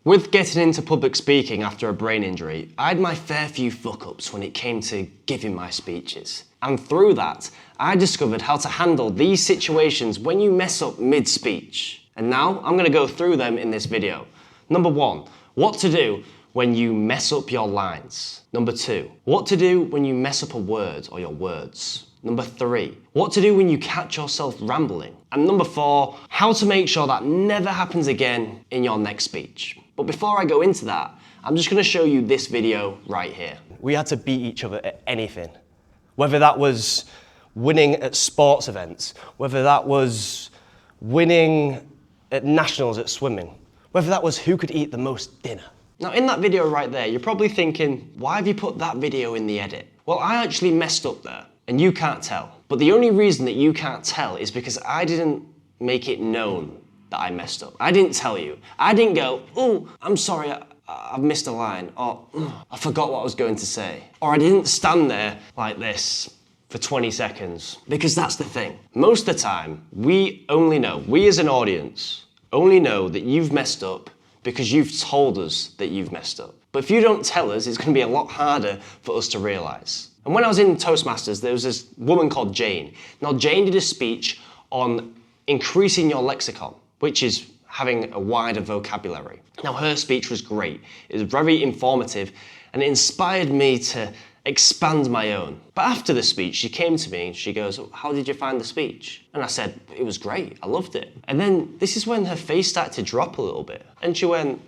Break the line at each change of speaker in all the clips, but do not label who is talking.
With getting into public speaking after a brain injury, I had my fair few fuck-ups when it came to giving my speeches. And through that, I discovered how to handle these situations when you mess up mid-speech. And now I'm going to go through them in this video. Number 1, what to do when you mess up your lines. Number 2, what to do when you mess up a word or your words. Number 3, what to do when you catch yourself rambling. And number 4, how to make sure that never happens again in your next speech. But before I go into that, I'm just going to show you this video right here. We had to beat each other at anything. Whether that was winning at sports events, whether that was winning at nationals at swimming, whether that was who could eat the most dinner. Now in that video right there, you're probably thinking, why have you put that video in the edit? Well, I actually messed up there, and you can't tell. But the only reason that you can't tell is because I didn't make it known that I messed up. I didn't tell you. I didn't go, oh, I'm sorry, I've missed a line, or I forgot what I was going to say. Or I didn't stand there like this for 20 seconds. Because that's the thing. Most of the time, we as an audience, only know that you've messed up because you've told us that you've messed up. But if you don't tell us, it's going to be a lot harder for us to realise. And when I was in Toastmasters, there was this woman called Jane. Now, Jane did a speech on increasing your lexicon, which is having a wider vocabulary. Now, her speech was great. It was very informative, and it inspired me to expand my own. But after the speech, she came to me and she goes, how did you find the speech? And I said, it was great, I loved it. And then this is when her face started to drop a little bit. And she went,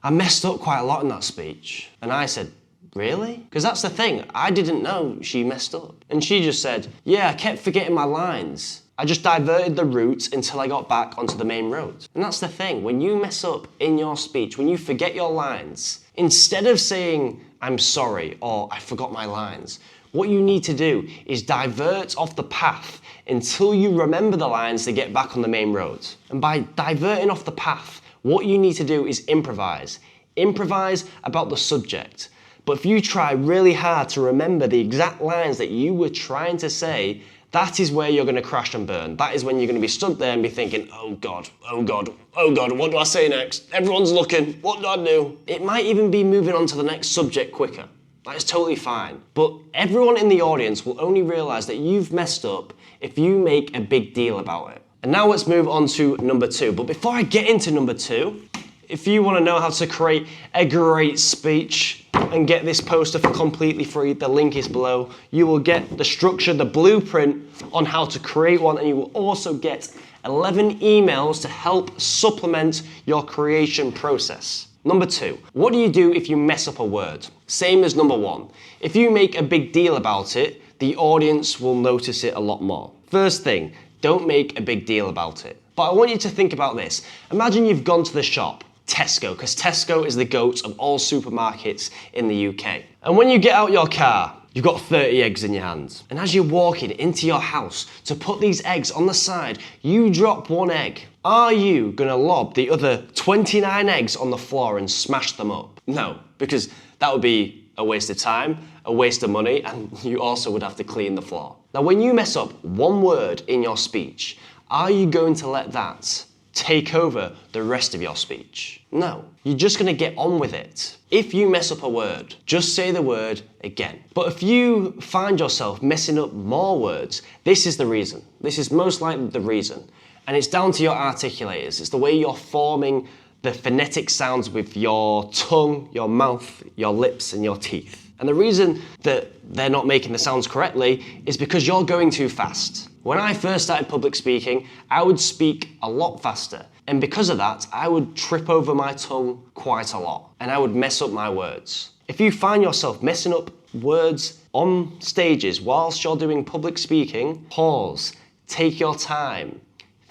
I messed up quite a lot in that speech. And I said, really? Because that's the thing, I didn't know she messed up. And she just said, yeah, I kept forgetting my lines. I just diverted the route until I got back onto the main road. And that's the thing, when you mess up in your speech, when you forget your lines, instead of saying, I'm sorry, or I forgot my lines, what you need to do is divert off the path until you remember the lines to get back on the main road. And by diverting off the path, what you need to do is improvise. Improvise about the subject. But if you try really hard to remember the exact lines that you were trying to say, that is where you're going to crash and burn. That is when you're going to be stood there and be thinking, oh God, oh God, oh God, what do I say next? Everyone's looking, what do I do? It might even be moving on to the next subject quicker. That is totally fine. But everyone in the audience will only realise that you've messed up if you make a big deal about it. And now let's move on to number 2. But before I get into number 2, if you want to know how to create a great speech and get this poster for completely free, the link is below. You will get the structure, the blueprint on how to create one, and you will also get 11 emails to help supplement your creation process. Number 2, what do you do if you mess up a word? Same as number 1. If you make a big deal about it, the audience will notice it a lot more. First thing, don't make a big deal about it. But I want you to think about this. Imagine you've gone to the shop, Tesco, because Tesco is the goat of all supermarkets in the UK. And when you get out your car, you've got 30 eggs in your hands. And as you're walking into your house to put these eggs on the side, you drop one egg. Are you gonna lob the other 29 eggs on the floor and smash them up? No, because that would be a waste of time, a waste of money, and you also would have to clean the floor. Now, when you mess up one word in your speech, are you going to let that take over the rest of your speech? No, you're just going to get on with it. If you mess up a word, just say the word again. But if you find yourself messing up more words, this is the reason. This is most likely the reason. And it's down to your articulators. It's the way you're forming the phonetic sounds with your tongue, your mouth, your lips, and your teeth. And the reason that they're not making the sounds correctly is because you're going too fast. When I first started public speaking, I would speak a lot faster. And because of that, I would trip over my tongue quite a lot. And I would mess up my words. If you find yourself messing up words on stages whilst you're doing public speaking, pause, take your time,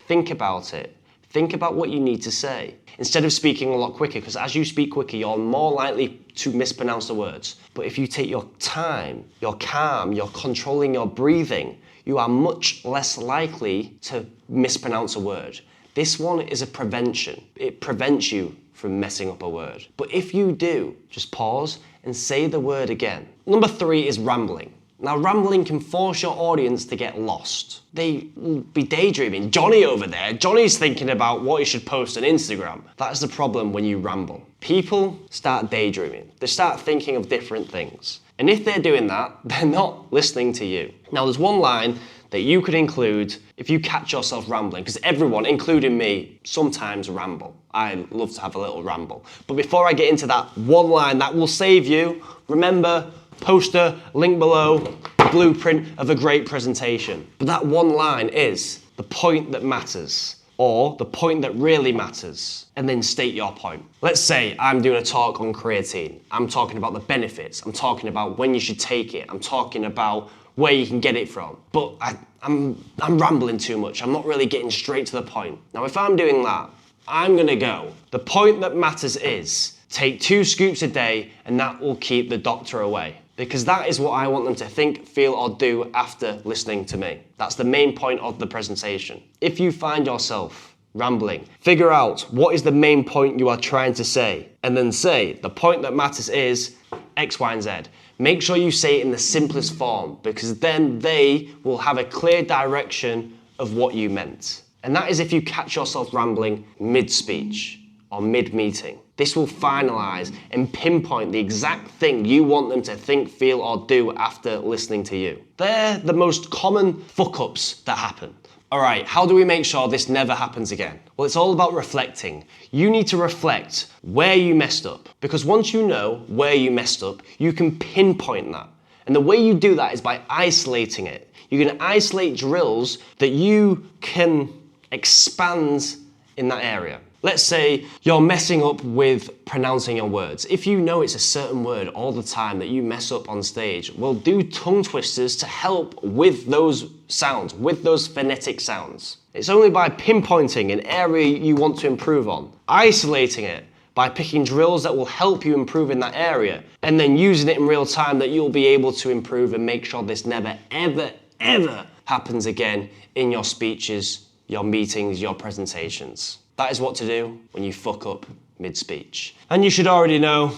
think about it. Think about what you need to say. Instead of speaking a lot quicker, because as you speak quicker, you're more likely to mispronounce the words. But if you take your time, you're calm, you're controlling your breathing, you are much less likely to mispronounce a word. This one is a prevention. It prevents you from messing up a word. But if you do, just pause and say the word again. Number 3 is rambling. Now, rambling can force your audience to get lost. They will be daydreaming. Johnny over there, Johnny's thinking about what he should post on Instagram. That's the problem when you ramble. People start daydreaming. They start thinking of different things. And if they're doing that, they're not listening to you. Now, there's one line that you could include if you catch yourself rambling, because everyone, including me, sometimes ramble. I love to have a little ramble. But before I get into that one line that will save you, remember, poster, link below, blueprint of a great presentation. But that one line is the point that matters, or the point that really matters, and then state your point. Let's say I'm doing a talk on creatine. I'm talking about the benefits. I'm talking about when you should take it. I'm talking about where you can get it from. But I'm rambling too much. I'm not really getting straight to the point. Now, if I'm doing that, I'm gonna go, the point that matters is take 2 scoops a day and that will keep the doctor away. Because that is what I want them to think, feel, or do after listening to me. That's the main point of the presentation. If you find yourself rambling, figure out what is the main point you are trying to say, and then say, the point that matters is X, Y, and Z. Make sure you say it in the simplest form, because then they will have a clear direction of what you meant. And that is if you catch yourself rambling mid-speech or mid-meeting. This will finalize and pinpoint the exact thing you want them to think, feel, or do after listening to you. They're the most common fuck-ups that happen. All right, how do we make sure this never happens again? Well, it's all about reflecting. You need to reflect where you messed up, because once you know where you messed up, you can pinpoint that. And the way you do that is by isolating it. You can isolate drills that you can expand in that area. Let's say you're messing up with pronouncing your words. If you know it's a certain word all the time that you mess up on stage, well, do tongue twisters to help with those sounds, with those phonetic sounds. It's only by pinpointing an area you want to improve on, isolating it by picking drills that will help you improve in that area, and then using it in real time that you'll be able to improve and make sure this never, ever, ever happens again in your speeches, your meetings, your presentations. That is what to do when you fuck up mid-speech. And you should already know,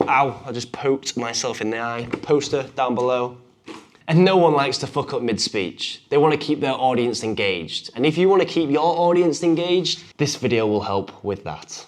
ow, I just poked myself in the eye, poster down below. And no one likes to fuck up mid-speech. They want to keep their audience engaged. And if you want to keep your audience engaged, this video will help with that.